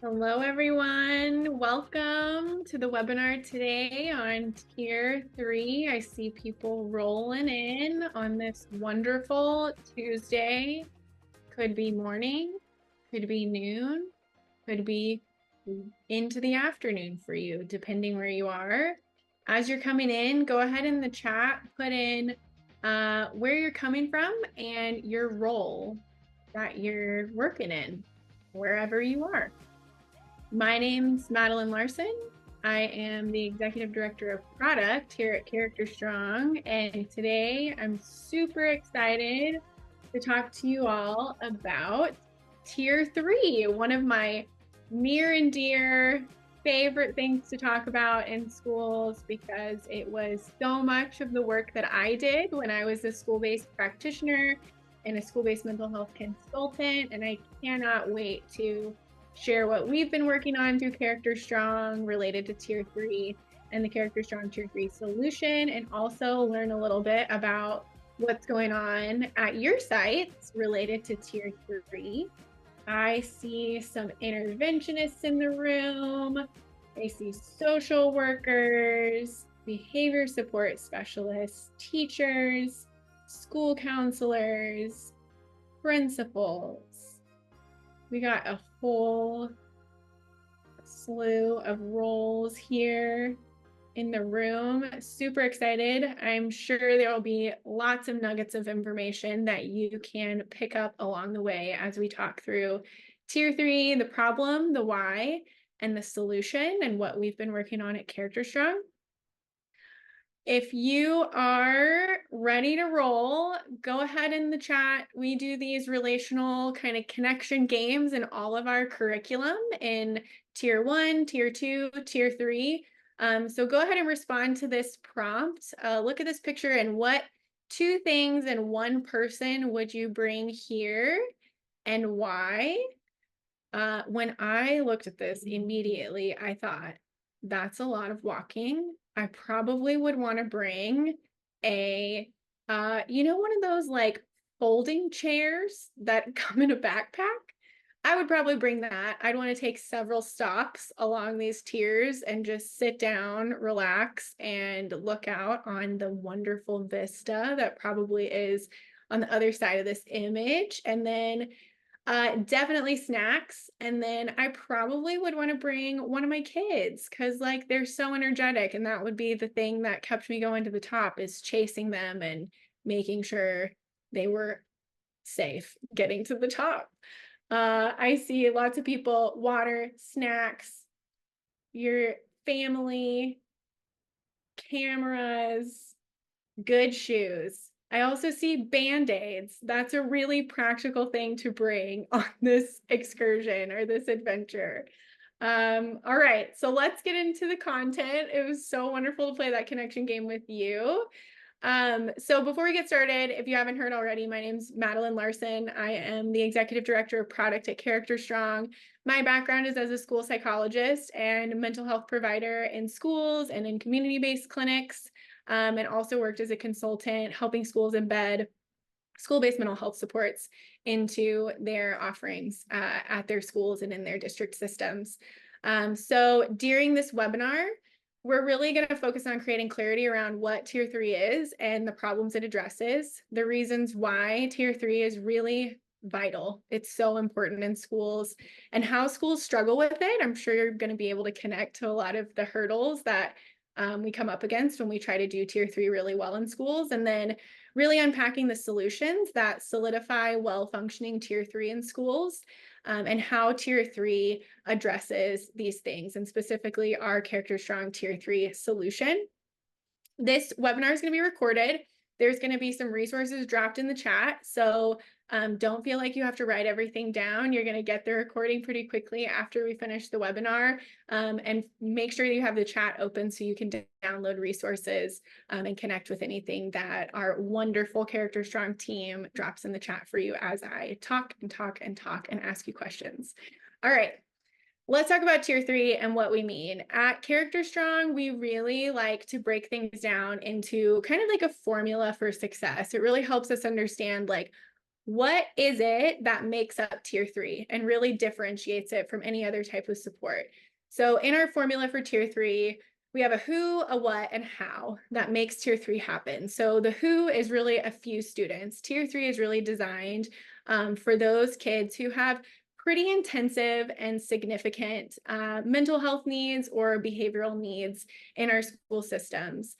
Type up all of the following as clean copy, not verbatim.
Hello, everyone. Welcome to the webinar today on Tier 3. I see people rolling in on this wonderful Tuesday. Could be morning, could be noon, could be into the afternoon for you, depending where you are. As you're coming in, go ahead in the chat, put in where you're coming from and your role that you're working in, wherever you are. My name's Madeline Larson. I am the Executive Director of Product here at Character Strong, and today I'm super excited to talk to you all about Tier 3, one of my near and dear favorite things to talk about in schools because it was so much of the work that I did when I was a school-based practitioner and a school-based mental health consultant, and I cannot wait to share what we've been working on through Character Strong related to Tier 3 and the Character Strong Tier 3 solution, and also learn a little bit about what's going on at your sites related to Tier 3. I see some interventionists in the room. I see social workers, behavior support specialists, teachers, school counselors, principals. We got a whole slew of roles here in the room. Super excited. I'm sure there will be lots of nuggets of information that you can pick up along the way as we talk through Tier 3, the problem, the why, and the solution, and what we've been working on at Character Strong. If you are ready to roll, go ahead in the chat. We do these relational kind of connection games in all of our curriculum in Tier 1, Tier 2, Tier 3. So go ahead and respond to this prompt. Look at this picture and what two things and one person would you bring here and why? When I looked at this immediately, I thought, that's a lot of walking. I probably would want to bring a, one of those like folding chairs that come in a backpack. I would probably bring that. I'd want to take several stops along these tiers and just sit down, relax, and look out on the wonderful vista that probably is on the other side of this image. And then definitely snacks. And then I probably would want to bring one of my kids because like they're so energetic, and that would be the thing that kept me going to the top, is chasing them and making sure they were safe getting to the top. I see lots of people, water, snacks, your family, cameras, good shoes. I also see Band-Aids. That's a really practical thing to bring on this excursion or this adventure. All right, so let's get into the content. It was so wonderful to play that connection game with you. So before we get started, if you haven't heard already, my name's Madeline Larson. I am the Executive Director of Product at Character Strong. My background is as a school psychologist and mental health provider in schools and in community-based clinics, and also worked as a consultant helping schools embed school-based mental health supports into their offerings at their schools and in their district systems. So during this webinar, we're really going to focus on creating clarity around what Tier 3 is and the problems it addresses, the reasons why Tier 3 is really vital. It's so important in schools, and how schools struggle with it. I'm sure you're going to be able to connect to a lot of the hurdles that we come up against when we try to do Tier 3 really well in schools, and then really unpacking the solutions that solidify well-functioning Tier 3 in schools, and how Tier 3 addresses these things, and specifically our Character Strong Tier 3 solution. This webinar is going to be recorded. There's going to be some resources dropped in the chat, so don't feel like you have to write everything down. You're going to get the recording pretty quickly after we finish the webinar, and make sure you have the chat open so you can download resources and connect with anything that our wonderful Character Strong team drops in the chat for you as I talk and talk and talk and ask you questions. All right. Let's talk about Tier 3 and what we mean. At Character Strong, we really like to break things down into kind of like a formula for success. It really helps us understand like what is it that makes up tier 3 and really differentiates it from any other type of support? So in our formula for tier 3, we have a who, a what, and how that makes tier 3 happen. So the who is really a few students. Tier 3 is really designed for those kids who have pretty intensive and significant mental health needs or behavioral needs in our school systems.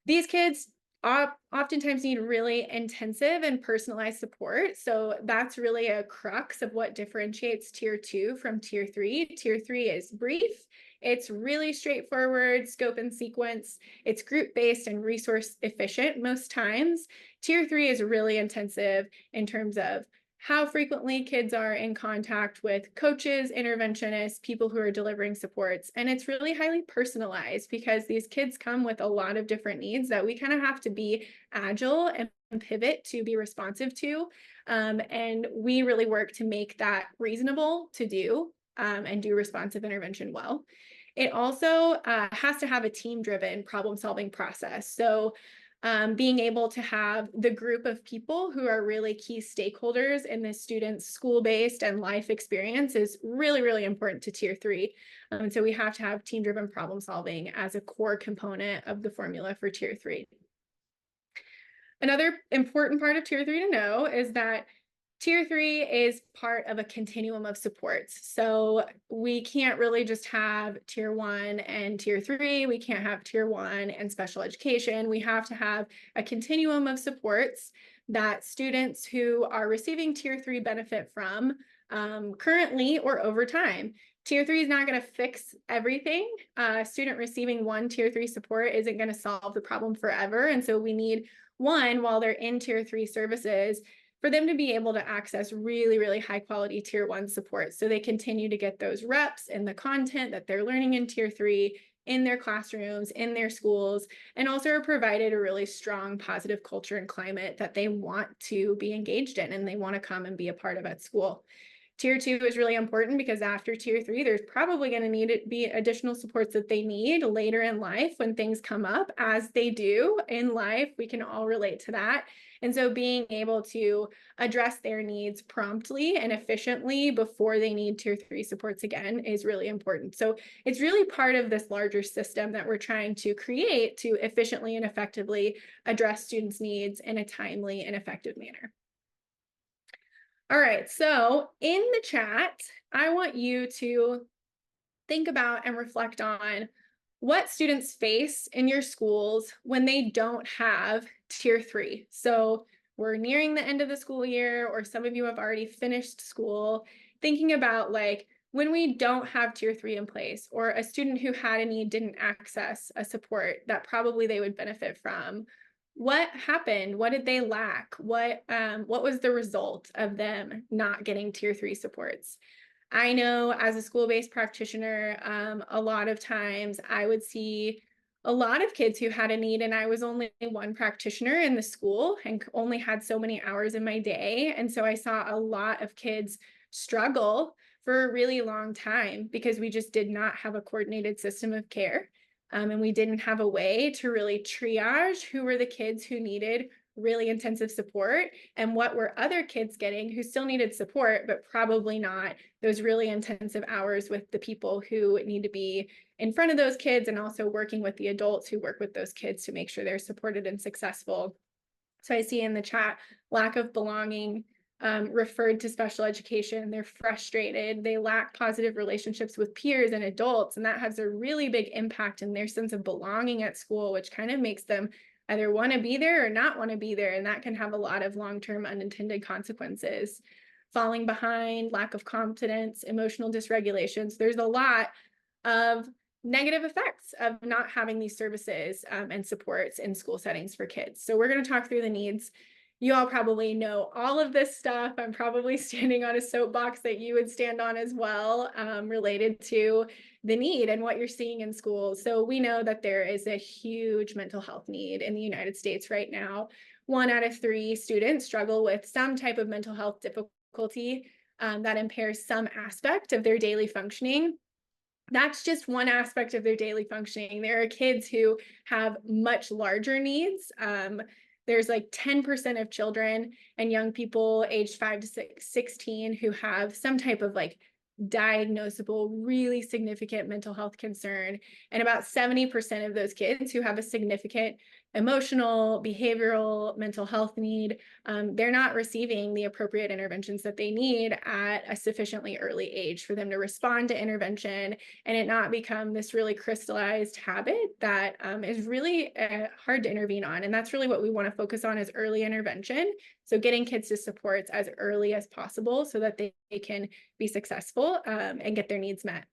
These kids oftentimes need really intensive and personalized support. So that's really a crux of what differentiates tier 2 from tier 3. Tier 3 is brief. It's really straightforward, scope and sequence. It's group-based and resource efficient most times. Tier 3 is really intensive in terms of how frequently kids are in contact with coaches, interventionists, people who are delivering supports. And it's really highly personalized because these kids come with a lot of different needs that we kind of have to be agile and pivot to be responsive to. And we really work to make that reasonable to do and do responsive intervention well. It also has to have a team-driven problem-solving process. So being able to have the group of people who are really key stakeholders in the student's school-based and life experience is really, really important to tier 3. So we have to have team-driven problem solving as a core component of the formula for tier 3. Another important part of tier 3 to know is that tier 3 is part of a continuum of supports. So we can't really just have tier 1 and tier 3. We can't have tier 1 and special education. We have to have a continuum of supports that students who are receiving tier 3 benefit from currently or over time. Tier 3 is not going to fix everything. A student receiving one tier 3 support isn't going to solve the problem forever. And so we need one, while they're in tier 3 services, for them to be able to access really, really high quality tier 1 support. So they continue to get those reps in the content that they're learning in tier 3, in their classrooms, in their schools, and also are provided a really strong positive culture and climate that they want to be engaged in and they want to come and be a part of at school. Tier 2 is really important because after tier 3, there's probably going to need to be additional supports that they need later in life when things come up, as they do in life. We can all relate to that. And so being able to address their needs promptly and efficiently before they need tier 3 supports again is really important. So it's really part of this larger system that we're trying to create to efficiently and effectively address students' needs in a timely and effective manner. All right, so in the chat, I want you to think about and reflect on what students face in your schools when they don't have tier 3. So we're nearing the end of the school year, or some of you have already finished school, thinking about like when we don't have tier 3 in place, or a student who had a need didn't access a support that probably they would benefit from. What happened? What did they lack? What was the result of them not getting tier 3 supports? I know as a school-based practitioner, a lot of times I would see a lot of kids who had a need, and I was only one practitioner in the school and only had so many hours in my day. And so I saw a lot of kids struggle for a really long time because we just did not have a coordinated system of care. And we didn't have a way to really triage who were the kids who needed really intensive support and what were other kids getting who still needed support, but probably not those really intensive hours with the people who need to be in front of those kids and also working with the adults who work with those kids to make sure they're supported and successful. So I see in the chat, lack of belonging, referred to special education. They're frustrated. They lack positive relationships with peers and adults, and that has a really big impact in their sense of belonging at school, which kind of makes them either want to be there or not want to be there, and that can have a lot of long-term unintended consequences. Falling behind, lack of confidence, emotional dysregulations. There's a lot of negative effects of not having these services and supports in school settings for kids. So we're going to talk through the needs. You all probably know all of this stuff. I'm probably standing on a soapbox that you would stand on as well, related to the need and what you're seeing in schools. So we know that there is a huge mental health need in the United States right now. 1 out of 3 students struggle with some type of mental health difficulty that impairs some aspect of their daily functioning. That's just one aspect of their daily functioning. There are kids who have much larger needs. there's like 10% of children and young people aged 5 to 16 who have some type of like diagnosable, really significant mental health concern. And about 70% of those kids who have a significant emotional, behavioral, mental health need, they're not receiving the appropriate interventions that they need at a sufficiently early age for them to respond to intervention and it not become this really crystallized habit that is really hard to intervene on. And that's really what we want to focus on is early intervention. So getting kids to supports as early as possible so that they can be successful and get their needs met.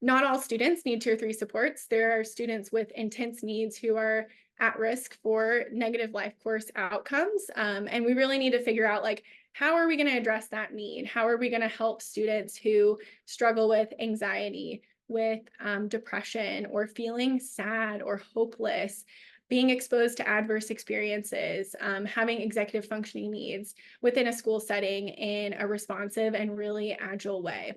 Not all students need tier 3 supports. There are students with intense needs who are at risk for negative life course outcomes. And we really need to figure out like, how are we going to address that need? How are we going to help students who struggle with anxiety, with depression, or feeling sad or hopeless, being exposed to adverse experiences, having executive functioning needs within a school setting in a responsive and really agile way?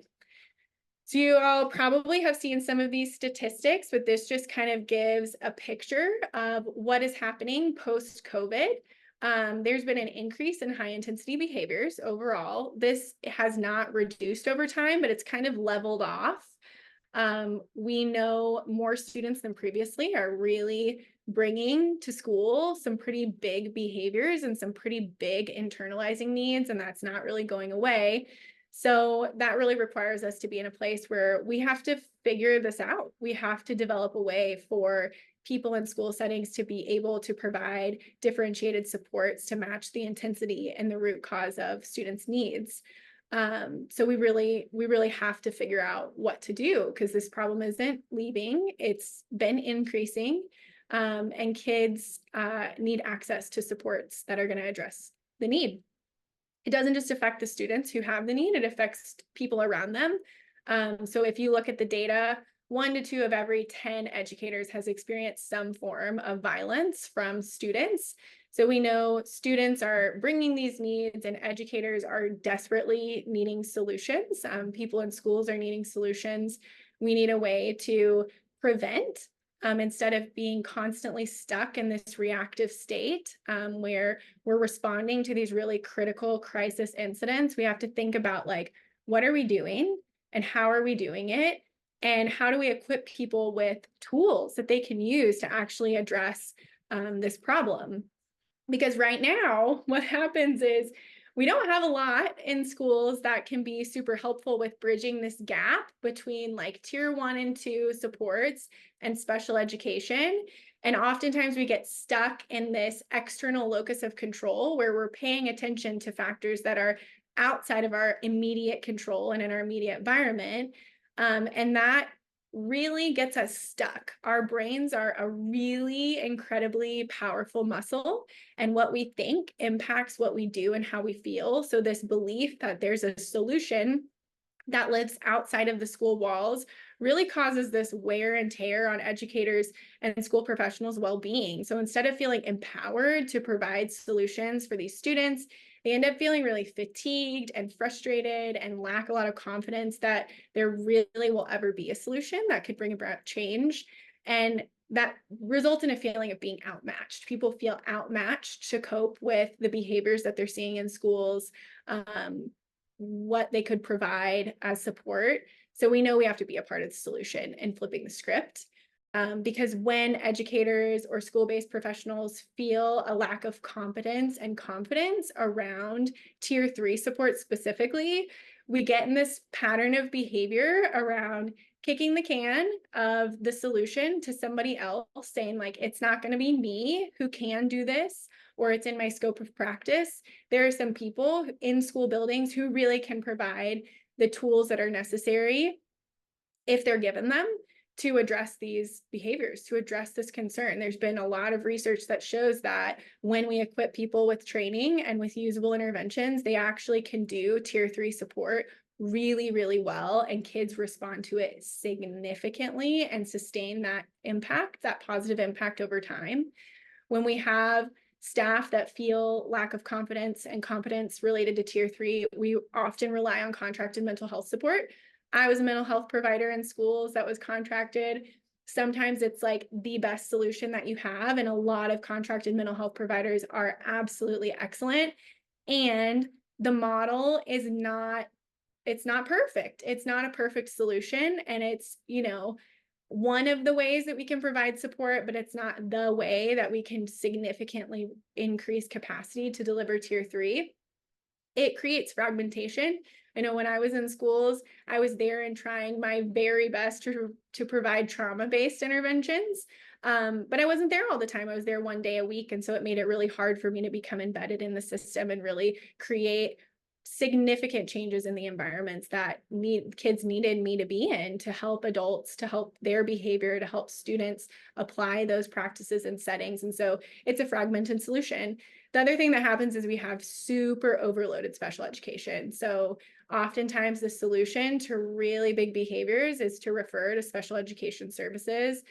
So you all probably have seen some of these statistics, but this just kind of gives a picture of what is happening post-COVID. There's been an increase in high intensity behaviors overall. This has not reduced over time, but it's kind of leveled off. We know more students than previously are really bringing to school some pretty big behaviors and some pretty big internalizing needs, and that's not really going away. So that really requires us to be in a place where we have to figure this out. We have to develop a way for people in school settings to be able to provide differentiated supports to match the intensity and the root cause of students' needs. So we really have to figure out what to do because this problem isn't leaving. It's been increasing, and kids need access to supports that are going to address the need. It doesn't just affect the students who have the need, it affects people around them. So if you look at the data, 1 to 2 of every 10 educators has experienced some form of violence from students. So we know students are bringing these needs and educators are desperately needing solutions. People in schools are needing solutions. We need a way to prevent instead of being constantly stuck in this reactive state where we're responding to these really critical crisis incidents. We have to think about like, what are we doing and how are we doing it? And how do we equip people with tools that they can use to actually address this problem? Because right now, what happens is we don't have a lot in schools that can be super helpful with bridging this gap between like tier 1 and 2 supports and special education. And oftentimes we get stuck in this external locus of control where we're paying attention to factors that are outside of our immediate control and in our immediate environment. And that really gets us stuck. Our brains are a really incredibly powerful muscle, and what we think impacts what we do and how we feel. So this belief that there's a solution that lives outside of the school walls really causes this wear and tear on educators and school professionals' well-being. So instead of feeling empowered to provide solutions for these students, they end up feeling really fatigued and frustrated and lack a lot of confidence that there really will ever be a solution that could bring about change. And that results in a feeling of being outmatched. People feel outmatched to cope with the behaviors that they're seeing in schools, what they could provide as support. So we know we have to be a part of the solution and flipping the script. Because when educators or school-based professionals feel a lack of competence and confidence around tier 3 support specifically, we get in this pattern of behavior around kicking the can of the solution to somebody else, saying like, it's not going to be me who can do this, or it's in my scope of practice. There are some people in school buildings who really can provide the tools that are necessary if they're given them to address these behaviors, to address this concern. There's been a lot of research that shows that when we equip people with training and with usable interventions, they actually can do tier 3 support really, really well, and kids respond to it significantly and sustain that impact, that positive impact over time. When we have staff that feel lack of confidence and competence related to tier 3, we often rely on contracted mental health support. I was a mental health provider in schools that was contracted. Sometimes it's like the best solution that you have, and a lot of contracted mental health providers are absolutely excellent. And the model is not, it's not perfect. It's not a perfect solution. And it's, you know, one of the ways that we can provide support, but it's not the way that we can significantly increase capacity to deliver tier 3. It creates fragmentation. I know when I was in schools, I was there and trying my very best to provide trauma-based interventions. But I wasn't there all the time. I was there one day a week. And so it made it really hard for me to become embedded in the system and really create significant changes in the environments that kids needed me to be in, to help adults, to help their behavior, to help students apply those practices and settings. And so it's a fragmented solution. The other thing that happens is we have super overloaded special education. So oftentimes the solution to really big behaviors is to refer to special education services.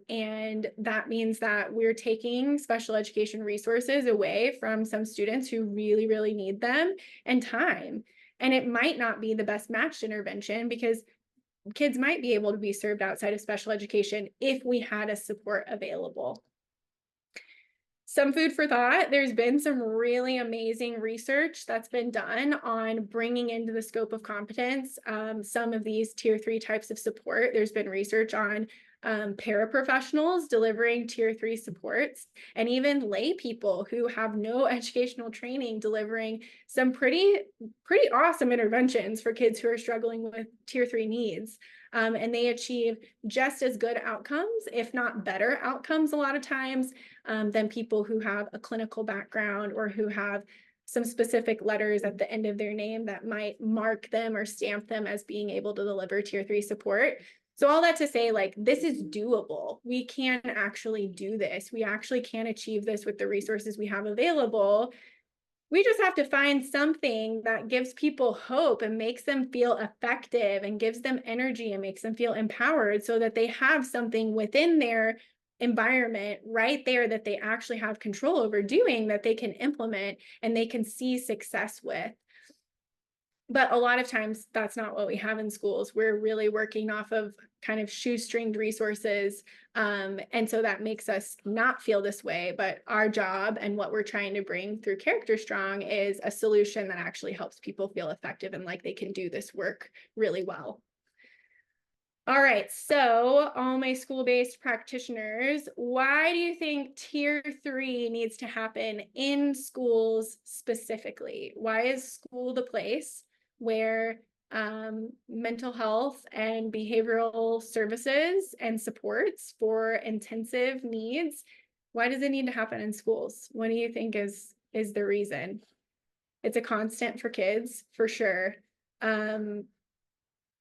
And that means that we're taking special education resources away from some students who really, really need them, and time. And it might not be the best matched intervention, because kids might be able to be served outside of special education if we had a support available. Some food for thought. There's been some really amazing research that's been done on bringing into the scope of competence some of these tier 3 types of support. There's been research on paraprofessionals delivering tier 3 supports, and even lay people who have no educational training delivering some pretty awesome interventions for kids who are struggling with tier 3 needs. And they achieve just as good outcomes, if not better outcomes a lot of times, than people who have a clinical background or who have some specific letters at the end of their name that might mark them or stamp them as being able to deliver tier 3 support. So all that to say, like, this is doable. We can actually do this. We actually can achieve this with the resources we have available. We just have to find something that gives people hope and makes them feel effective and gives them energy and makes them feel empowered, so that they have something within their environment right there that they actually have control over doing, that they can implement and they can see success with. But a lot of times that's not what we have in schools. We're really working off of kind of shoestringed resources. And so that makes us not feel this way. But our job and what we're trying to bring through Character Strong is a solution that actually helps people feel effective and like they can do this work really well. All right, so all my school-based practitioners, why do you think tier 3 needs to happen in schools specifically? Why is school the place where mental health and behavioral services and supports for intensive needs, why does it need to happen in schools? What do you think is the reason? It's a constant for kids, for sure.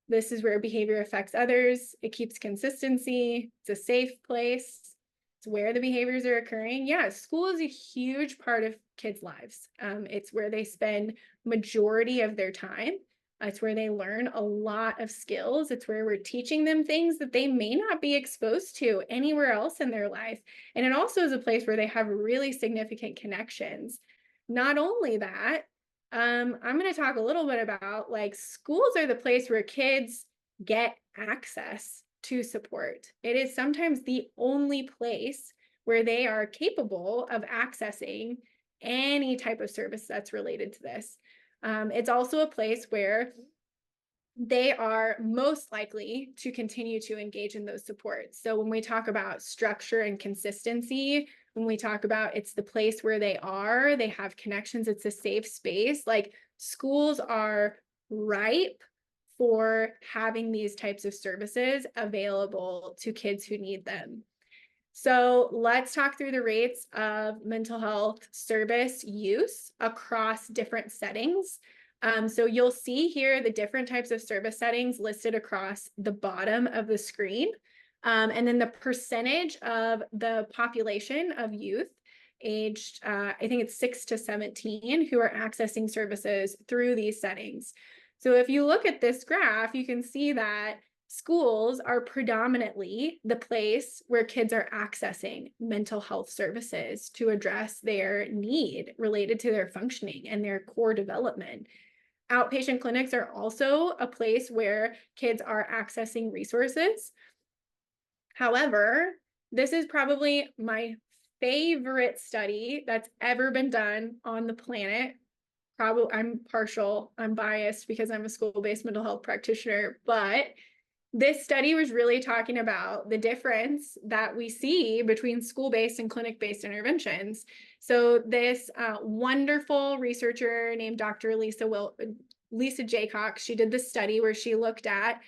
This is where behavior affects others. It keeps consistency. It's a safe place. It's where the behaviors are occurring. Yeah, school is a huge part of kids' lives. It's where they spend majority of their time. It's where they learn a lot of skills. It's where we're teaching them things that they may not be exposed to anywhere else in their life. And it also is a place where they have really significant connections. Not only that, I'm going to talk a little bit about, like, schools are the place where kids get access to support. It is sometimes the only place where they are capable of accessing any type of service that's related to this. It's also a place where they are most likely to continue to engage in those supports. So when we talk about structure and consistency, when we talk about it's the place where they have connections, it's a safe space, like, schools are ripe for having these types of services available to kids who need them. So let's talk through the rates of mental health service use across different settings. So you'll see here the different types of service settings listed across the bottom of the screen. And then the percentage of the population of youth aged, I think it's 6 to 17, who are accessing services through these settings. So if you look at this graph, you can see that schools are predominantly the place where kids are accessing mental health services to address their need related to their functioning and their core development. Outpatient clinics are also a place where kids are accessing resources. However, this is probably my favorite study that's ever been done on the planet. Probably, I'm biased because I'm a school-based mental health practitioner, but this study was really talking about the difference that we see between school-based and clinic-based interventions. So this wonderful researcher named Dr. Lisa Jaycox, she did this study where she looked at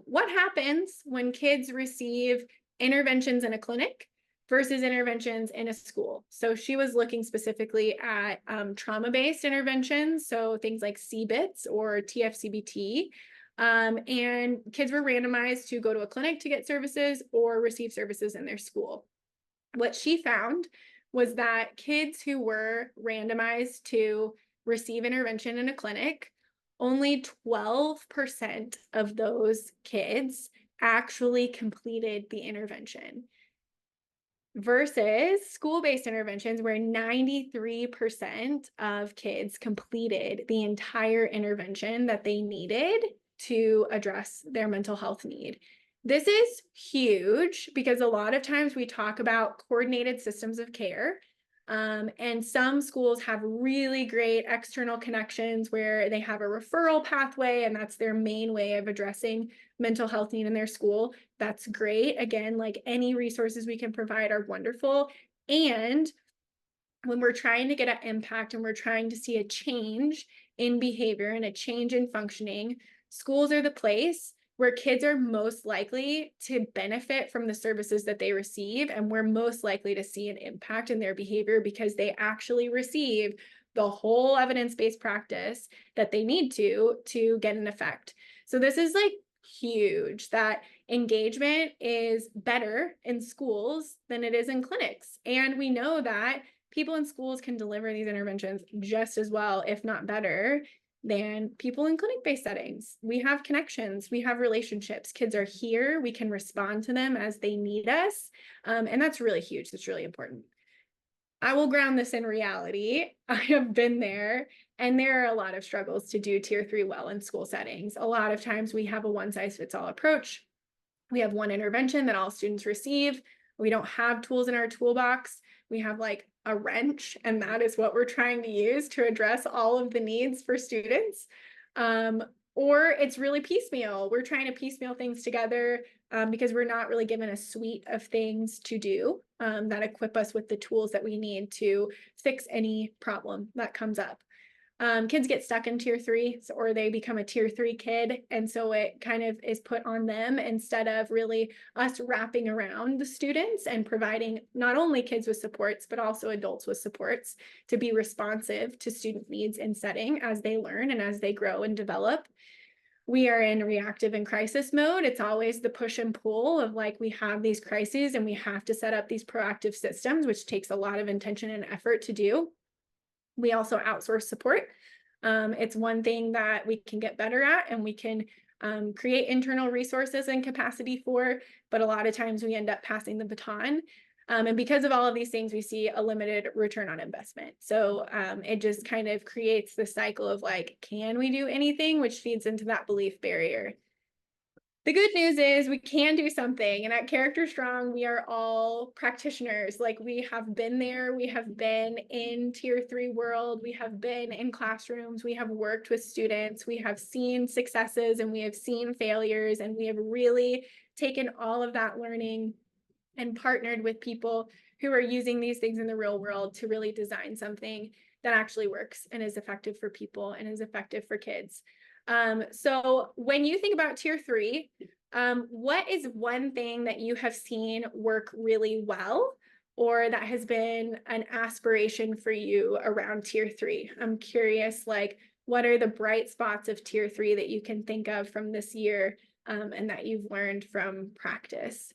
what happens when kids receive interventions in a clinic versus interventions in a school. So she was looking specifically at trauma-based interventions, so things like CBITS or TFCBT, and kids were randomized to go to a clinic to get services or receive services in their school. What she found was that kids who were randomized to receive intervention in a clinic, only 12% of those kids actually completed the intervention versus school-based interventions where 93% of kids completed the entire intervention that they needed to address their mental health need. This is huge because a lot of times we talk about coordinated systems of care. And some schools have really great external connections where they have a referral pathway, and that's their main way of addressing mental health need in their school. That's great. Again, like any resources we can provide are wonderful. And when we're trying to get an impact and we're trying to see a change in behavior and a change in functioning, schools are the place where kids are most likely to benefit from the services that they receive, and we're most likely to see an impact in their behavior because they actually receive the whole evidence-based practice that they need to get an effect. So this is like huge, that engagement is better in schools than it is in clinics. And we know that people in schools can deliver these interventions just as well, if not better, than people in clinic-based settings. We have connections, we have relationships. Kids are here, we can respond to them as they need us. And that's really huge, that's really important. I will ground this in reality. I have been there, and there are a lot of struggles to do tier 3 well in school settings. A lot of times we have a one-size-fits-all approach. We have one intervention that all students receive. We don't have tools in our toolbox. We have like a wrench, and that is what we're trying to use to address all of the needs for students. Or it's really piecemeal. We're trying to piecemeal things together because we're not really given a suite of things to do that equip us with the tools that we need to fix any problem that comes up. Kids get stuck in tier 3, or they become a tier 3 kid. And so it kind of is put on them instead of really us wrapping around the students and providing not only kids with supports, but also adults with supports to be responsive to student needs and setting as they learn and as they grow and develop. We are in reactive and crisis mode. It's always the push and pull of like, we have these crises and we have to set up these proactive systems, which takes a lot of intention and effort to do. We also outsource support. It's one thing that we can get better at, and we can create internal resources and capacity for, but a lot of times we end up passing the baton. And because of all of these things, we see a limited return on investment. So it just kind of creates the cycle of like, can we do anything, which feeds into that belief barrier. The good news is we can do something, and at Character Strong, we are all practitioners. Like, we have been there, we have been in tier 3 world, we have been in classrooms, we have worked with students, we have seen successes and we have seen failures, and we have really taken all of that learning and partnered with people who are using these things in the real world to really design something that actually works and is effective for people and is effective for kids. So when you think about tier 3, what is one thing that you have seen work really well, or that has been an aspiration for you around tier 3? I'm curious, like, what are the bright spots of tier 3 that you can think of from this year, and that you've learned from practice?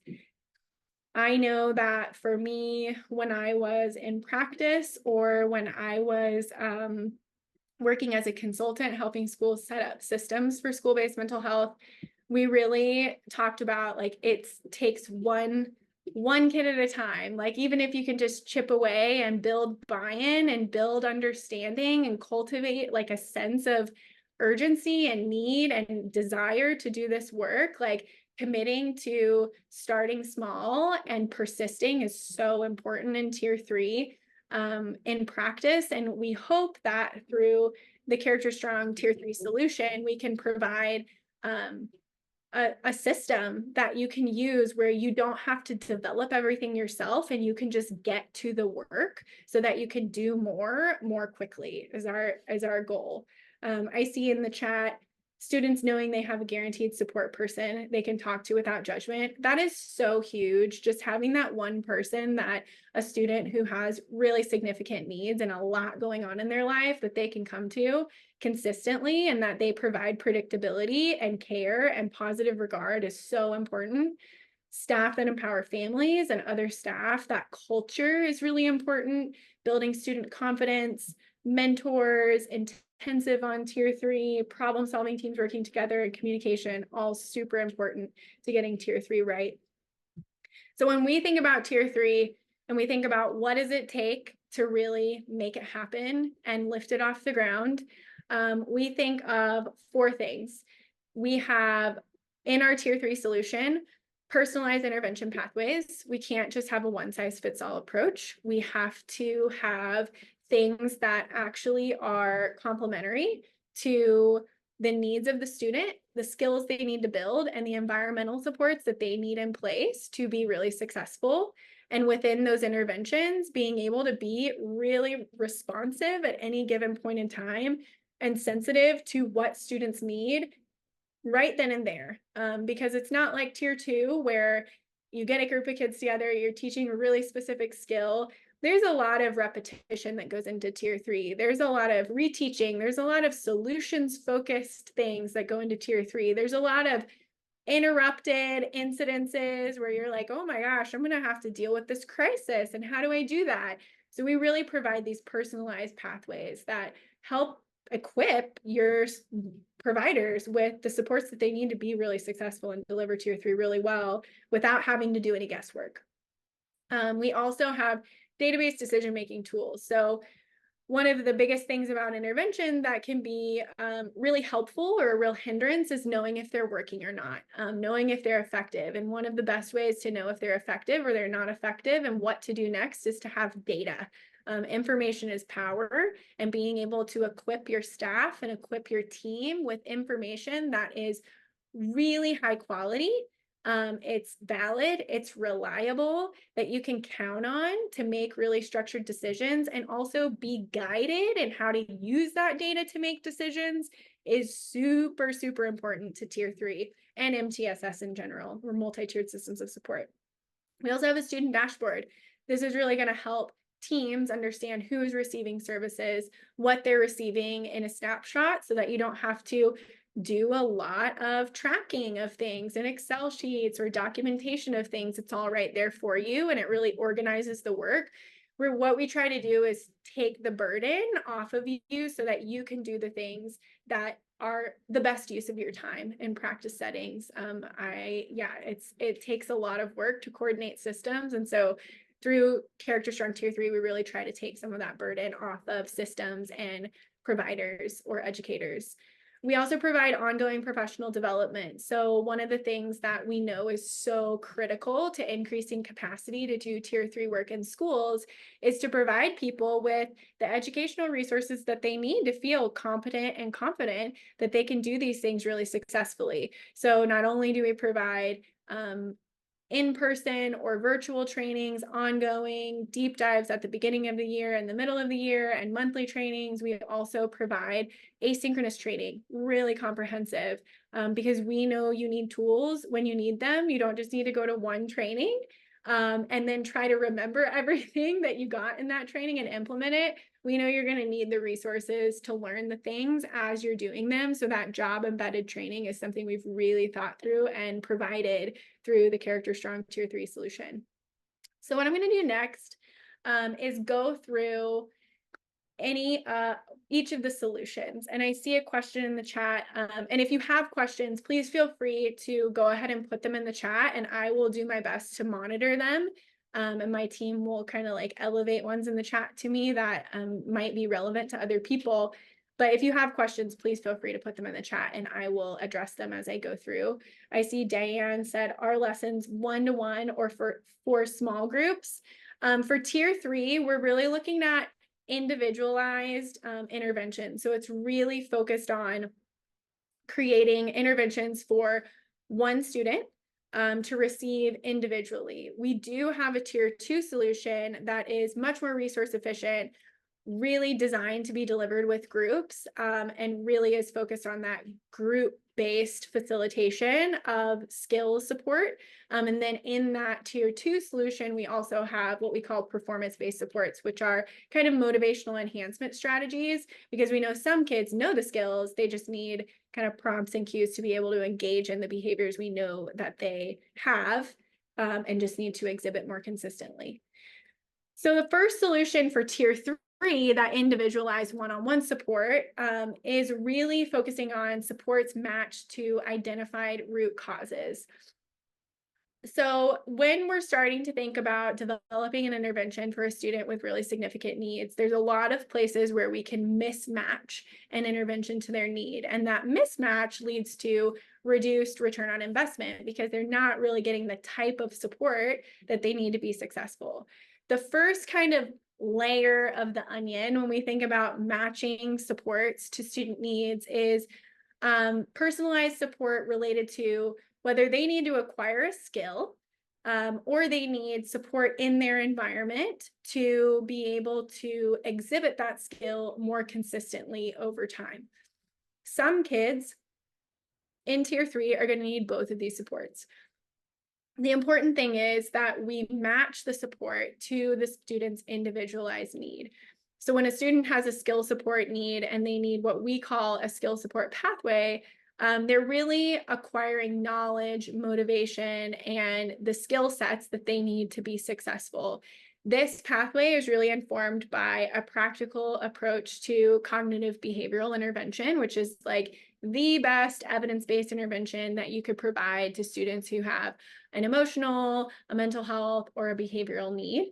I know that for me, when I was in practice, or when I was working as a consultant, helping schools set up systems for school-based mental health, we really talked about like, it takes one kid at a time. Like, even if you can just chip away and build buy-in and build understanding and cultivate like a sense of urgency and need and desire to do this work, like, committing to starting small and persisting is so important in tier 3 in practice. And we hope that through the Character Strong tier 3 solution, we can provide a system that you can use where you don't have to develop everything yourself, and you can just get to the work so that you can do more quickly is our goal. I see in the chat, students knowing they have a guaranteed support person they can talk to without judgment. That is so huge. Just having that one person, that a student who has really significant needs and a lot going on in their life, that they can come to consistently, and that they provide predictability and care and positive regard is so important. Staff that empower families and other staff, that culture is really important. Building student confidence, mentors, intensive on tier 3, problem solving teams working together, and communication, all super important to getting tier 3 right. So when we think about tier 3 and we think about what does it take to really make it happen and lift it off the ground, we think of 4 things. We have in our tier 3 solution, personalized intervention pathways. We can't just have a one-size-fits-all approach. We have to have things that actually are complementary to the needs of the student, the skills they need to build, and the environmental supports that they need in place to be really successful. And within those interventions, being able to be really responsive at any given point in time and sensitive to what students need right then and there. Because it's not like tier 2 where you get a group of kids together, you're teaching a really specific skill. There's a lot of repetition that goes into tier 3. There's a lot of reteaching. There's a lot of solutions focused things that go into tier 3. There's a lot of interrupted incidences where you're like, oh my gosh, I'm going to have to deal with this crisis. And how do I do that? So we really provide these personalized pathways that help equip your providers with the supports that they need to be really successful and deliver tier 3 really well without having to do any guesswork. We also have database decision-making tools. So one of the biggest things about intervention that can be really helpful or a real hindrance is knowing if they're working or not, knowing if they're effective. And one of the best ways to know if they're effective or they're not effective and what to do next is to have data. Information is power, and being able to equip your staff and equip your team with information that is really high quality. It's valid, it's reliable, that you can count on to make really structured decisions, and also be guided in how to use that data to make decisions is super, super important to tier 3 and MTSS in general, or multi-tiered systems of support. We also have a student dashboard. This is really going to help teams understand who is receiving services, what they're receiving in a snapshot, so that you don't have to do a lot of tracking of things in Excel sheets or documentation of things. It's all right there for you, and it really organizes the work. Where what we try to do is take the burden off of you so that you can do the things that are the best use of your time in practice settings. It takes a lot of work to coordinate systems, and so through Character Strong tier 3, we really try to take some of that burden off of systems and providers or educators. We also provide ongoing professional development. So one of the things that we know is so critical to increasing capacity to do tier 3 work in schools is to provide people with the educational resources that they need to feel competent and confident that they can do these things really successfully. So not only do we provide in-person or virtual trainings, ongoing deep dives at the beginning of the year and the middle of the year, and monthly trainings, we also provide asynchronous training, really comprehensive, because we know you need tools when you need them. You don't just need to go to one training and then try to remember everything that you got in that training and implement it. We know you're going to need the resources to learn the things as you're doing them. So that job embedded training is something we've really thought through and provided through the Character Strong tier 3 solution. So what I'm going to do next is go through each of the solutions. And I see a question in the chat. And if you have questions, please feel free to go ahead and put them in the chat, and I will do my best to monitor them. And my team will kind of like elevate ones in the chat to me that might be relevant to other people. But if you have questions, please feel free to put them in the chat and I will address them as I go through. I see Diane said our lessons 1-to-1 or for small groups. For tier 3, we're really looking at individualized intervention. So it's really focused on creating interventions for one student to receive individually. We do have a tier 2 solution that is much more resource efficient, really designed to be delivered with groups, and really is focused on that group-based facilitation of skills support. And then in that tier 2 solution, we also have what we call performance-based supports, which are kind of motivational enhancement strategies, because we know some kids know the skills, they just need kind of prompts and cues to be able to engage in the behaviors we know that they have, and just need to exhibit more consistently. So the first solution for tier 3, that individualized one-on-one support, is really focusing on supports matched to identified root causes. So when we're starting to think about developing an intervention for a student with really significant needs, there's a lot of places where we can mismatch an intervention to their need. And that mismatch leads to reduced return on investment because they're not really getting the type of support that they need to be successful. The first kind of layer of the onion when we think about matching supports to student needs is personalized support related to whether they need to acquire a skill or they need support in their environment to be able to exhibit that skill more consistently over time. Some kids in tier 3 are going to need both of these supports. The important thing is that we match the support to the student's individualized need. So when a student has a skill support need and they need what we call a skill support pathway, they're really acquiring knowledge, motivation, and the skill sets that they need to be successful. This pathway is really informed by a practical approach to cognitive behavioral intervention, which is like the best evidence-based intervention that you could provide to students who have an emotional, a mental health, or a behavioral need.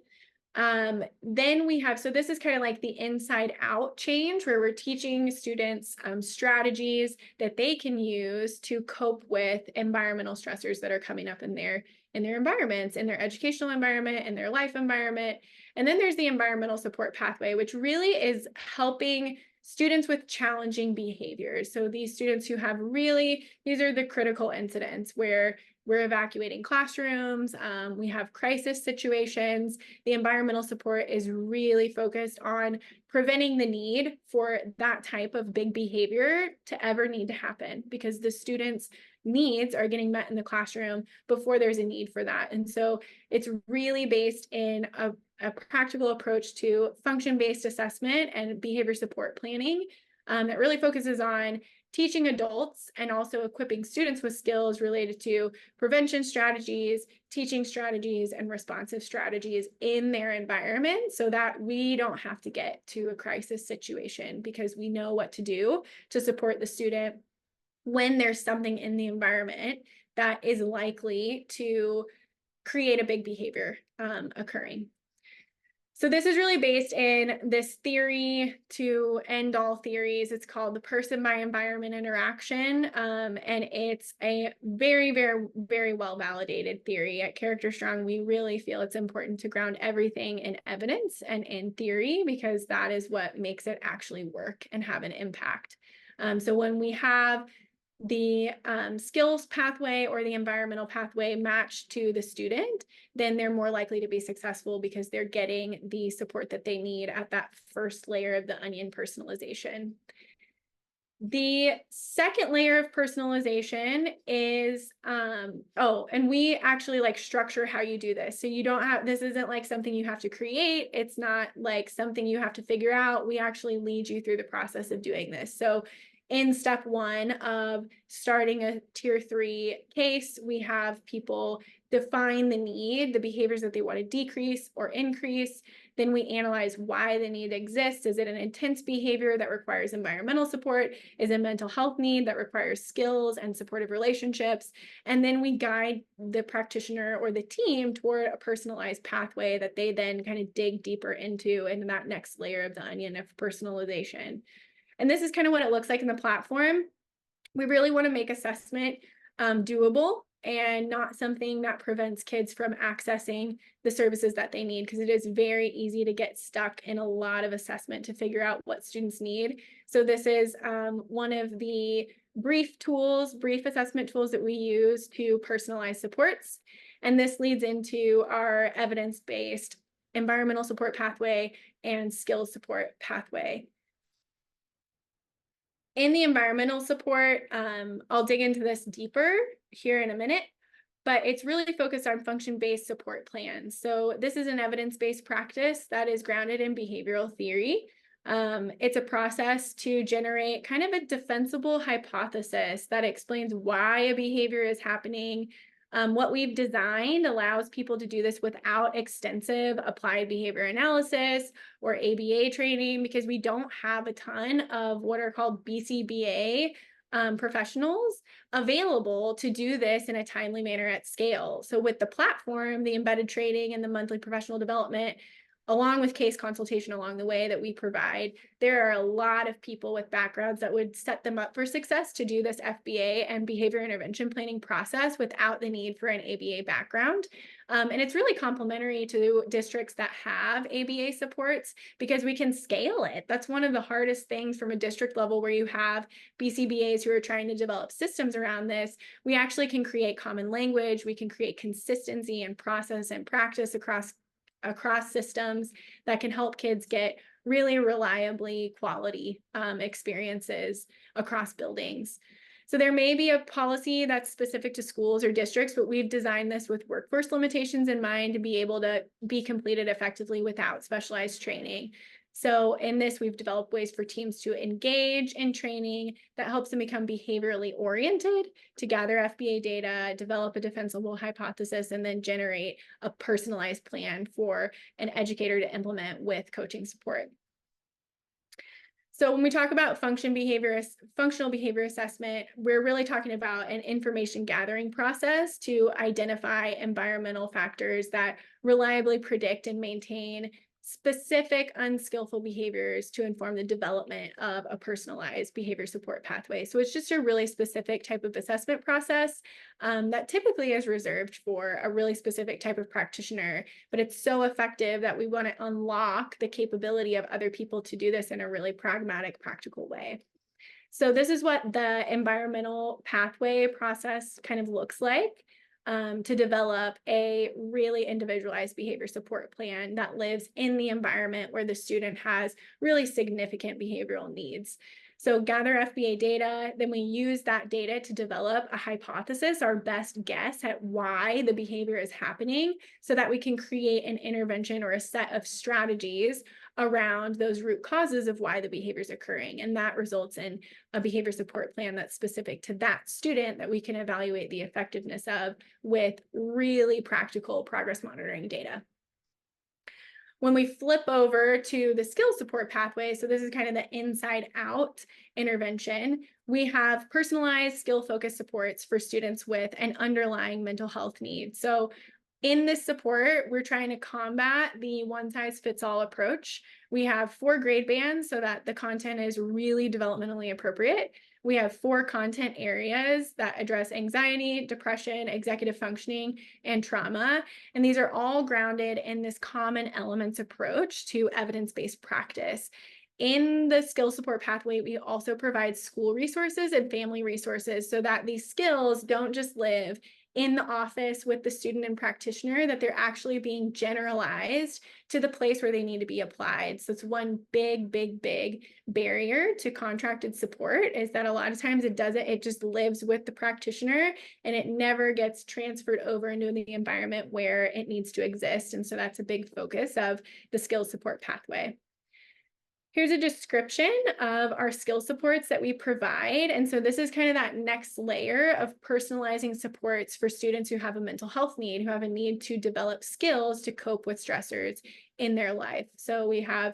Then we have, so this is kind of like the inside out change where we're teaching students strategies that they can use to cope with environmental stressors that are coming up in their environments, in their educational environment, in their life environment. And then there's the environmental support pathway, which really is helping students with challenging behaviors. So these students who have really, these are the critical incidents where we're evacuating classrooms, we have crisis situations. The environmental support is really focused on preventing the need for that type of big behavior to ever need to happen because the students' needs are getting met in the classroom before there's a need for that. And so it's really based in a practical approach to function-based assessment and behavior support planning that really focuses on teaching adults and also equipping students with skills related to prevention strategies, teaching strategies, and responsive strategies in their environment so that we don't have to get to a crisis situation because we know what to do to support the student when there's something in the environment that is likely to create a big behavior occurring. So this is really based in this theory to end all theories. It's called the person by environment interaction. And it's a very, very, very well validated theory. At Character Strong, we really feel it's important to ground everything in evidence and in theory because that is what makes it actually work and have an impact. So when we have the skills pathway or the environmental pathway matched to the student, then they're more likely to be successful because they're getting the support that they need at that first layer of the onion personalization. The second layer of personalization is, and we actually like structure how you do this. So you don't have, this isn't like something you have to create. It's not like something you have to figure out. We actually lead you through the process of doing this. So in step 1 of starting a tier 3 case, we have people define the need, the behaviors that they want to decrease or increase. Then we analyze why the need exists. Is it an intense behavior that requires environmental support? Is it a mental health need that requires skills and supportive relationships? And then we guide the practitioner or the team toward a personalized pathway that they then kind of dig deeper into that next layer of the onion of personalization. And this is kind of what it looks like in the platform. We really want to make assessment doable and not something that prevents kids from accessing the services that they need, because it is very easy to get stuck in a lot of assessment to figure out what students need. So this is one of the brief assessment tools that we use to personalize supports. And this leads into our evidence-based environmental support pathway and skills support pathway. In the environmental support, I'll dig into this deeper here in a minute, but it's really focused on function-based support plans. So this is an evidence-based practice that is grounded in behavioral theory. It's a process to generate kind of a defensible hypothesis that explains why a behavior is happening. What we've designed allows people to do this without extensive applied behavior analysis or ABA training, because we don't have a ton of what are called BCBA professionals available to do this in a timely manner at scale. So with the platform, the embedded training and the monthly professional development, along with case consultation along the way that we provide, there are a lot of people with backgrounds that would set them up for success to do this FBA and behavior intervention planning process without the need for an ABA background. And it's really complementary to districts that have ABA supports, because we can scale it. That's one of the hardest things from a district level, where you have BCBAs who are trying to develop systems around this. We actually can create common language. We can create consistency and process and practice across systems that can help kids get really reliably quality experiences across buildings. So there may be a policy that's specific to schools or districts, but we've designed this with workforce limitations in mind to be able to be completed effectively without specialized training. So in this, we've developed ways for teams to engage in training that helps them become behaviorally oriented, to gather FBA data, develop a defensible hypothesis, and then generate a personalized plan for an educator to implement with coaching support. So when we talk about functional behavior assessment, we're really talking about an information gathering process to identify environmental factors that reliably predict and maintain specific unskillful behaviors to inform the development of a personalized behavior support pathway. So it's just a really specific type of assessment process that typically is reserved for a really specific type of practitioner, but it's so effective that we want to unlock the capability of other people to do this in a really pragmatic, practical way. So this is what the environmental pathway process kind of looks like. To develop a really individualized behavior support plan that lives in the environment where the student has really significant behavioral needs. So gather FBA data, then we use that data to develop a hypothesis, our best guess at why the behavior is happening, so that we can create an intervention or a set of strategies around those root causes of why the behavior is occurring. And that results in a behavior support plan that's specific to that student that we can evaluate the effectiveness of with really practical progress monitoring data. When we flip over to the skill support pathway, so this is kind of the inside out intervention, we have personalized skill focused supports for students with an underlying mental health need. So in this support, we're trying to combat the one size fits all approach. We have 4 grade bands so that the content is really developmentally appropriate. We have 4 content areas that address anxiety, depression, executive functioning, and trauma. And these are all grounded in this common elements approach to evidence-based practice. In the skill support pathway, we also provide school resources and family resources so that these skills don't just live in the office with the student and practitioner, that they're actually being generalized to the place where they need to be applied. So it's one big barrier to contracted support, is that a lot of times it just lives with the practitioner and it never gets transferred over into the environment where it needs to exist. And so that's a big focus of the skill support pathway. Here's a description of our skill supports that we provide. And so this is kind of that next layer of personalizing supports for students who have a mental health need, who have a need to develop skills to cope with stressors in their life. So we have,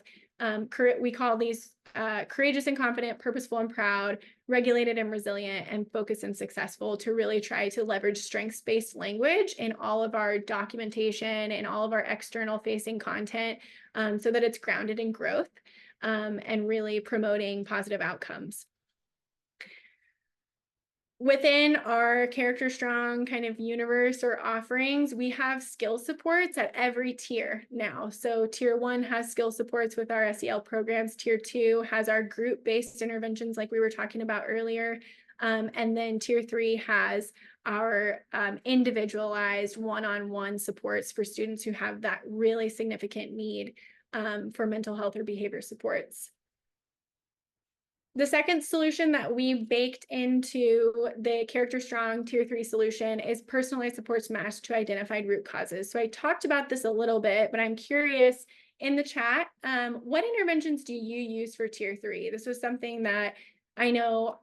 we call these courageous and confident, purposeful and proud, regulated and resilient, and focused and successful, to really try to leverage strengths-based language in all of our documentation and all of our external facing content so that it's grounded in growth. and really promoting positive outcomes. Within our Character Strong kind of universe or offerings, we have skill supports at every tier now. So tier 1 has skill supports with our SEL programs. Tier 2 has our group-based interventions like we were talking about earlier. And then tier 3 has our individualized one-on-one supports for students who have that really significant need for mental health or behavior supports. The second solution that we baked into the Character Strong Tier 3 solution is personalized supports matched to identified root causes. So I talked about this a little bit, but I'm curious in the chat, what interventions do you use for Tier 3? This was something that I know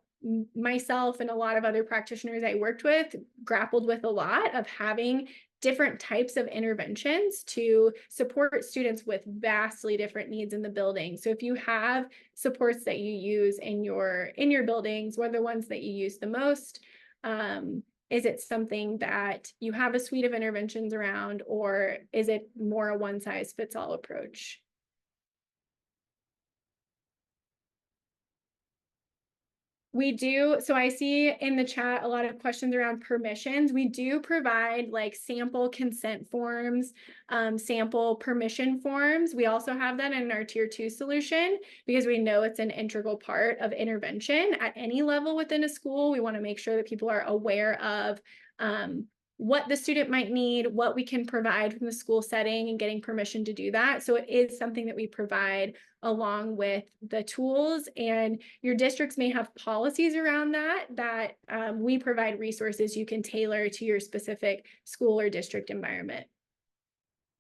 myself and a lot of other practitioners I worked with grappled with a lot of having different types of interventions to support students with vastly different needs in the building. So if you have supports that you use in your buildings, what are the ones that you use the most? Is it something that you have a suite of interventions around, or is it more a one-size-fits-all approach? We do. So I see in the chat a lot of questions around permissions. We do provide like sample consent forms, sample permission forms. We also have that in our tier 2 solution because we know it's an integral part of intervention at any level within a school. We want to make sure that people are aware of what the student might need, what we can provide from the school setting, and getting permission to do that. So it is something that we provide along with the tools, and your districts may have policies around that we provide resources you can tailor to your specific school or district environment.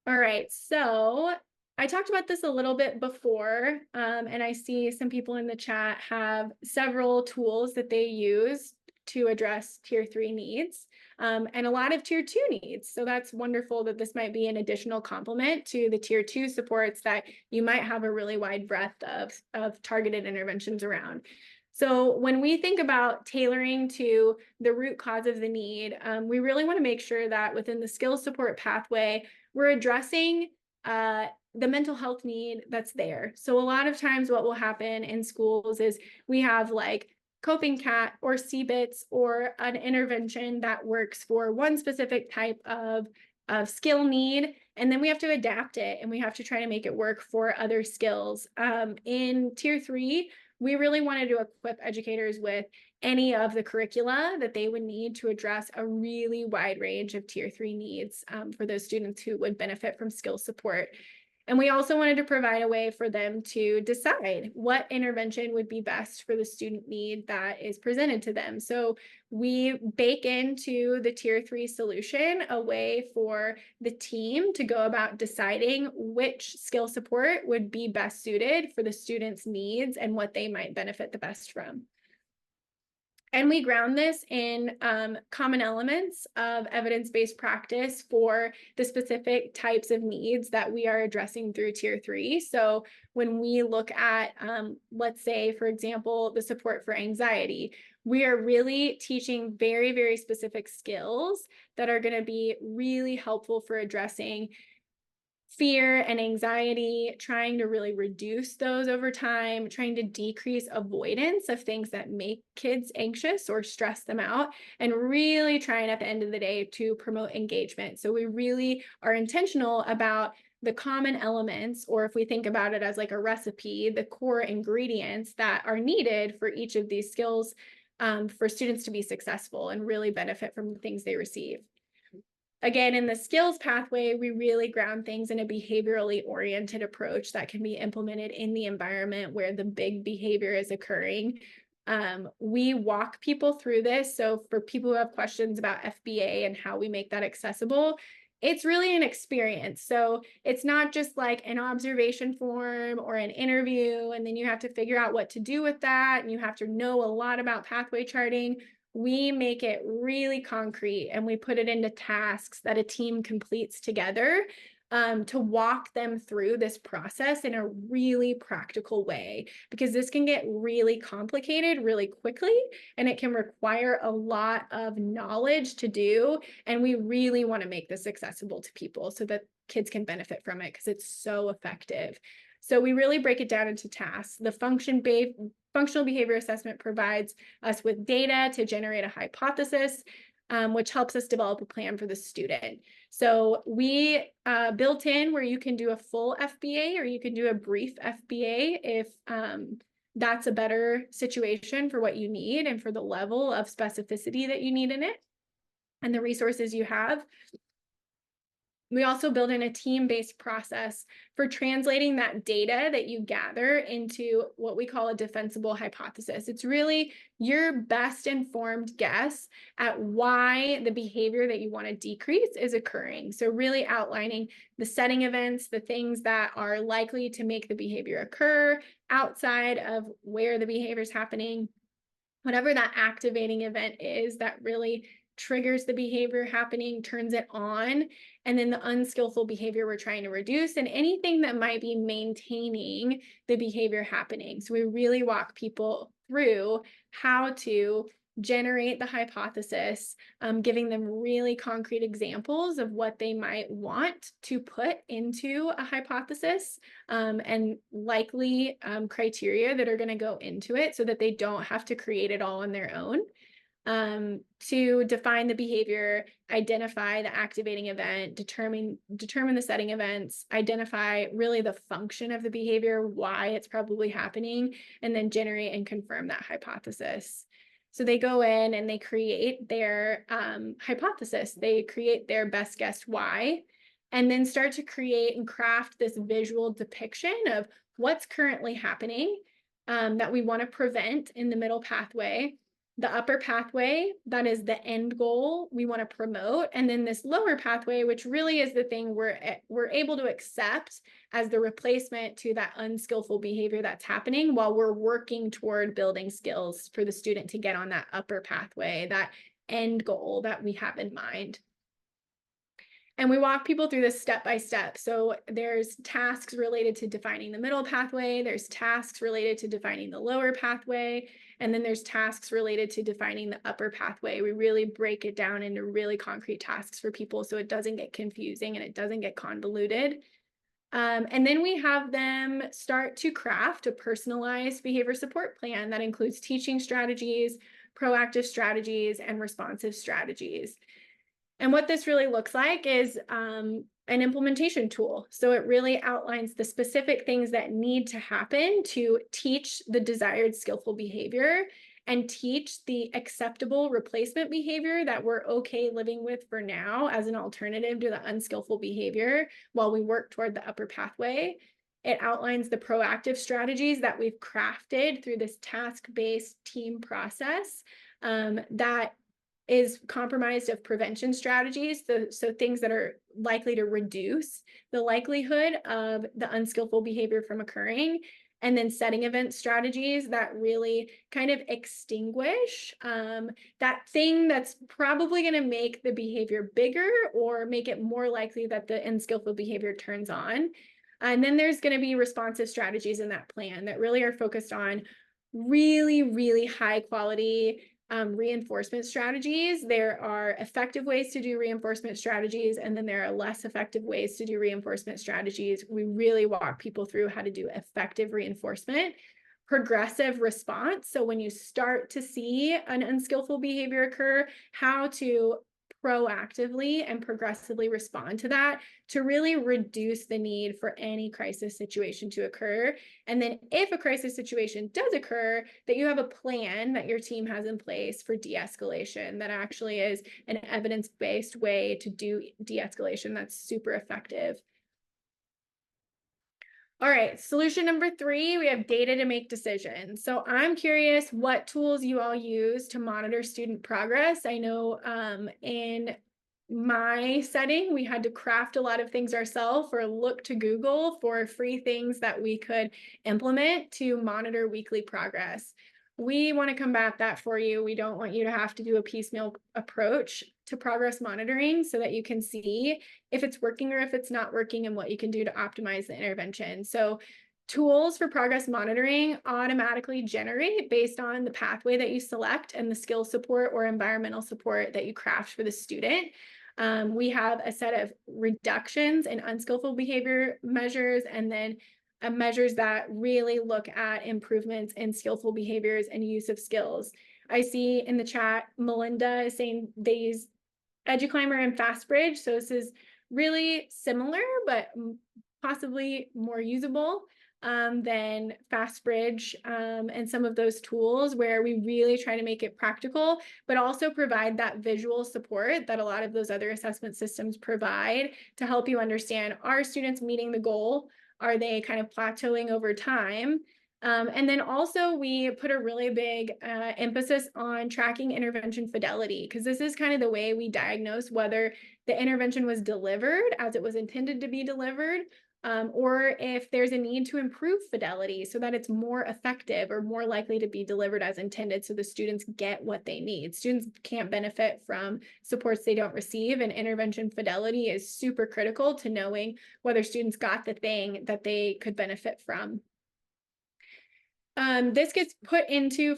All right, so I talked about this a little bit before, and I see some people in the chat have several tools that they use to address tier 3 needs, and a lot of tier 2 needs. So that's wonderful that this might be an additional complement to the tier 2 supports that you might have a really wide breadth of targeted interventions around. So when we think about tailoring to the root cause of the need, we really want to make sure that within the skills support pathway, we're addressing the mental health need that's there. So a lot of times what will happen in schools is we have like Coping Cat or CBITS or an intervention that works for one specific type of skill need, and then we have to adapt it and we have to try to make it work for other skills. In tier 3, we really wanted to equip educators with any of the curricula that they would need to address a really wide range of tier 3 needs for those students who would benefit from skill support. And we also wanted to provide a way for them to decide what intervention would be best for the student need that is presented to them. So we bake into the tier 3 solution a way for the team to go about deciding which skill support would be best suited for the student's needs and what they might benefit the best from. And we ground this in common elements of evidence-based practice for the specific types of needs that we are addressing through tier 3. So when we look at, let's say, for example, the support for anxiety, we are really teaching very, very specific skills that are going to be really helpful for addressing fear and anxiety, trying to really reduce those over time, trying to decrease avoidance of things that make kids anxious or stress them out, and really trying at the end of the day to promote engagement. So we really are intentional about the common elements, or if we think about it as like a recipe, the core ingredients that are needed for each of these skills for students to be successful and really benefit from the things they receive. Again, in the skills pathway, we really ground things in a behaviorally oriented approach that can be implemented in the environment where the big behavior is occurring. We walk people through this. So for people who have questions about FBA and how we make that accessible, it's really an experience. So it's not just like an observation form or an interview, and then you have to figure out what to do with that, and you have to know a lot about pathway charting. We make it really concrete and we put it into tasks that a team completes together to walk them through this process in a really practical way, because this can get really complicated really quickly and it can require a lot of knowledge to do. And we really want to make this accessible to people so that kids can benefit from it because it's so effective. So we really break it down into tasks. The functional behavior assessment provides us with data to generate a hypothesis, which helps us develop a plan for the student. So we built in where you can do a full FBA or you can do a brief FBA if that's a better situation for what you need and for the level of specificity that you need in it and the resources you have. We also build in a team-based process for translating that data that you gather into what we call a defensible hypothesis. It's really your best informed guess at why the behavior that you want to decrease is occurring. So really outlining the setting events, the things that are likely to make the behavior occur outside of where the behavior is happening, whatever that activating event is that really triggers the behavior happening, turns it on, and then the unskillful behavior we're trying to reduce, and anything that might be maintaining the behavior happening. So we really walk people through how to generate the hypothesis, giving them really concrete examples of what they might want to put into a hypothesis, and likely criteria that are going to go into it so that they don't have to create it all on their own. To define the behavior, identify the activating event, determine the setting events, identify really the function of the behavior, why it's probably happening, and then generate and confirm that hypothesis. So they go in and they create their hypothesis, they create their best guess why, and then start to create and craft this visual depiction of what's currently happening that we want to prevent in the middle pathway. The upper pathway, that is the end goal we want to promote. And then this lower pathway, which really is the thing we're able to accept as the replacement to that unskillful behavior that's happening while we're working toward building skills for the student to get on that upper pathway, that end goal that we have in mind. And we walk people through this step by step. So there's tasks related to defining the middle pathway, there's tasks related to defining the lower pathway, and then there's tasks related to defining the upper pathway. We really break it down into really concrete tasks for people so it doesn't get confusing and it doesn't get convoluted. And then we have them start to craft a personalized behavior support plan that includes teaching strategies, proactive strategies, and responsive strategies. And what this really looks like is an implementation tool. So it really outlines the specific things that need to happen to teach the desired skillful behavior and teach the acceptable replacement behavior that we're okay living with for now as an alternative to the unskillful behavior while we work toward the upper pathway. It outlines the proactive strategies that we've crafted through this task-based team process that is comprised of prevention strategies, so things that are likely to reduce the likelihood of the unskillful behavior from occurring, and then setting event strategies that really kind of extinguish that thing that's probably going to make the behavior bigger or make it more likely that the unskillful behavior turns on. And then there's going to be responsive strategies in that plan that really are focused on really, really high quality reinforcement strategies. There are effective ways to do reinforcement strategies, and then there are less effective ways to do reinforcement strategies. We really walk people through how to do effective reinforcement. Progressive response. So when you start to see an unskillful behavior occur, how to proactively and progressively respond to that to really reduce the need for any crisis situation to occur. And then if a crisis situation does occur, that you have a plan that your team has in place for de-escalation that actually is an evidence-based way to do de-escalation that's super effective. All right, solution number 3, we have data to make decisions. So I'm curious what tools you all use to monitor student progress. I know in my setting, we had to craft a lot of things ourselves or look to Google for free things that we could implement to monitor weekly progress. We want to combat that for you. We don't want you to have to do a piecemeal approach to progress monitoring so that you can see if it's working or if it's not working and what you can do to optimize the intervention. So tools for progress monitoring automatically generate based on the pathway that you select and the skill support or environmental support that you craft for the student. We have a set of reductions in unskillful behavior measures and then measures that really look at improvements in skillful behaviors and use of skills. I see in the chat, Melinda is saying they use EduClimber and FastBridge. So this is really similar, but possibly more usable than FastBridge and some of those tools where we really try to make it practical, but also provide that visual support that a lot of those other assessment systems provide to help you understand, are students meeting the goal? Are they kind of plateauing over time? And then also we put a really big emphasis on tracking intervention fidelity, because this is kind of the way we diagnose whether the intervention was delivered as it was intended to be delivered, or if there's a need to improve fidelity so that it's more effective or more likely to be delivered as intended so the students get what they need. Students can't benefit from supports they don't receive, and intervention fidelity is super critical to knowing whether students got the thing that they could benefit from. This gets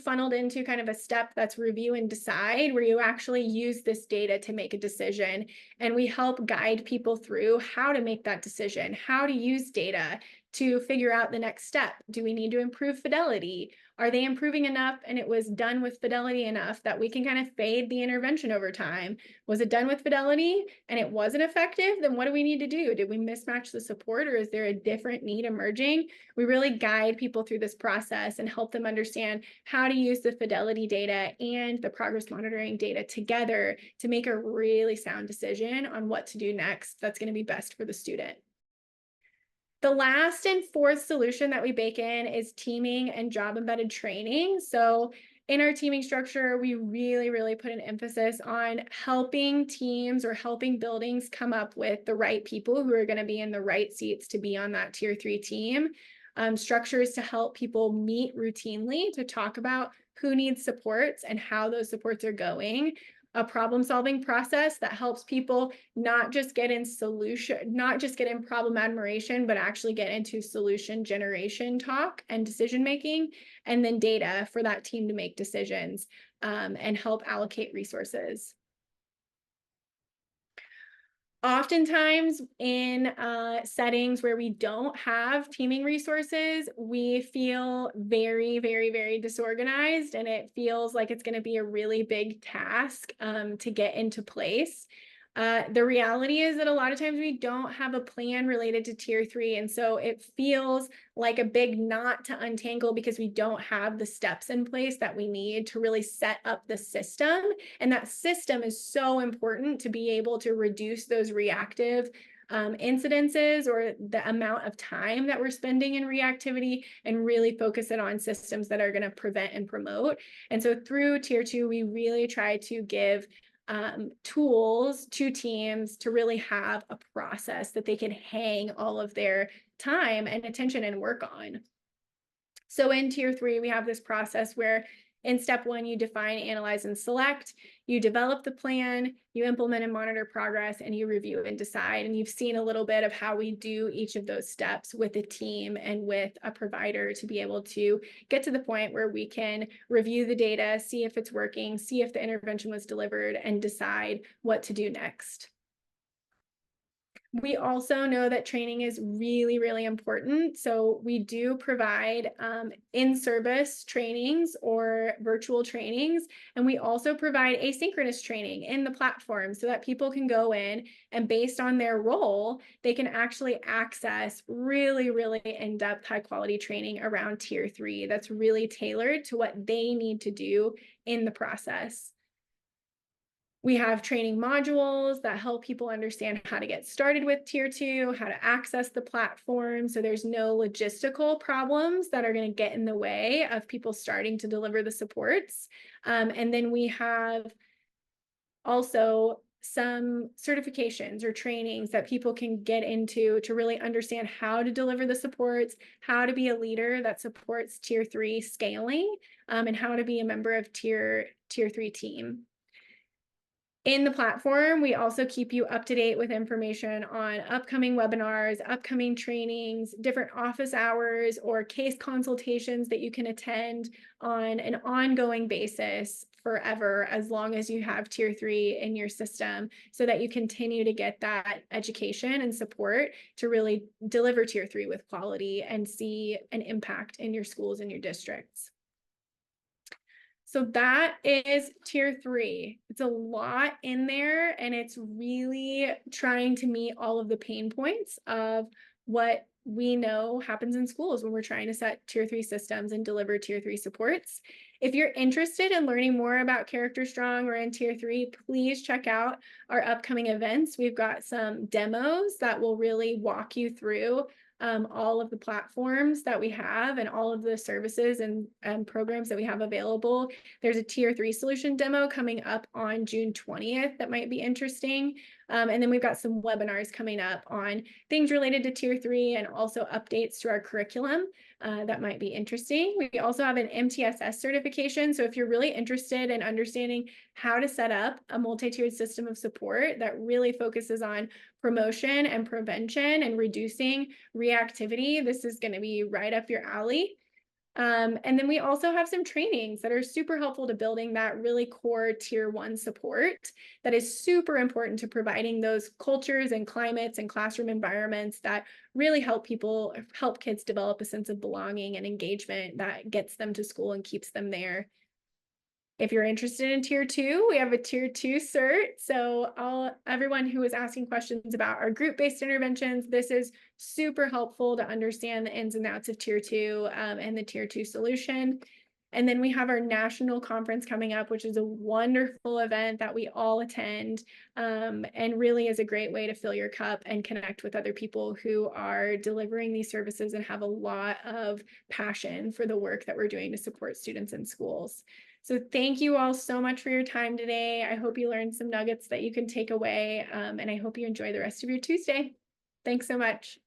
funneled into kind of a step that's review and decide, where you actually use this data to make a decision. And we help guide people through how to make that decision, how to use data to figure out the next step. Do we need to improve fidelity? Are they improving enough and it was done with fidelity enough that we can kind of fade the intervention over time? Was it done with fidelity and it wasn't effective? Then what do we need to do? Did we mismatch the support, or is there a different need emerging? We really guide people through this process and help them understand how to use the fidelity data and the progress monitoring data together to make a really sound decision on what to do next that's going to be best for the student. The last and fourth solution that we bake in is teaming and job embedded training. So in our teaming structure, we really put an emphasis on helping teams or helping buildings come up with the right people who are going to be in the right seats to be on that tier 3 team. Structures to help people meet routinely to talk about who needs supports and how those supports are going. A problem-solving process that helps people not just get in problem admiration, but actually get into solution generation talk and decision-making, and then data for that team to make decisions and help allocate resources. Oftentimes in settings where we don't have teaming resources, we feel very disorganized, and it feels like it's going to be a really big task to get into place. The reality is that a lot of times we don't have a plan related to tier 3. And so it feels like a big knot to untangle because we don't have the steps in place that we need to really set up the system. And that system is so important to be able to reduce those reactive incidences or the amount of time that we're spending in reactivity, and really focus it on systems that are going to prevent and promote. And so through tier 2, we really try to give tools to teams to really have a process that they can hang all of their time and attention and work on. So in tier 3, we have this process where in step 1, you define, analyze, and select. You develop the plan, you implement and monitor progress, and you review and decide. And you've seen a little bit of how we do each of those steps with a team and with a provider to be able to get to the point where we can review the data, see if it's working, see if the intervention was delivered, and decide what to do next. We also know that training is really important. So we do provide in-service trainings or virtual trainings. And we also provide asynchronous training in the platform so that people can go in and, based on their role, they can actually access really in-depth, high-quality training around tier 3 that's really tailored to what they need to do in the process. We have training modules that help people understand how to get started with tier 2, how to access the platform, so there's no logistical problems that are going to get in the way of people starting to deliver the supports. And then we have also some certifications or trainings that people can get into to really understand how to deliver the supports, how to be a leader that supports tier 3 scaling, and how to be a member of tier 3 team. In the platform, we also keep you up to date with information on upcoming webinars, upcoming trainings, different office hours, or case consultations that you can attend on an ongoing basis forever as long as you have tier 3 in your system, so that you continue to get that education and support to really deliver tier 3 with quality and see an impact in your schools and your districts. So that is tier 3. It's a lot in there, and it's really trying to meet all of the pain points of what we know happens in schools when we're trying to set tier 3 systems and deliver tier 3 supports. If you're interested in learning more about Character Strong or in tier 3, please check out our upcoming events. We've got some demos that will really walk you through all of the platforms that we have and all of the services and programs that we have available. There's a tier 3 solution demo coming up on June 20th that might be interesting. And then we've got some webinars coming up on things related to tier 3 and also updates to our curriculum that might be interesting. We also have an MTSS certification. So if you're really interested in understanding how to set up a multi-tiered system of support that really focuses on promotion and prevention and reducing reactivity, this is going to be right up your alley. And then we also have some trainings that are super helpful to building that really core tier 1 support that is super important to providing those cultures and climates and classroom environments that really help kids develop a sense of belonging and engagement that gets them to school and keeps them there. If you're interested in tier 2, we have a tier 2 cert. So everyone who is asking questions about our group-based interventions, this is super helpful to understand the ins and outs of tier 2 and the tier 2 solution. And then we have our national conference coming up, which is a wonderful event that we all attend and really is a great way to fill your cup and connect with other people who are delivering these services and have a lot of passion for the work that we're doing to support students in schools. So thank you all so much for your time today. I hope you learned some nuggets that you can take away, and I hope you enjoy the rest of your Tuesday. Thanks so much.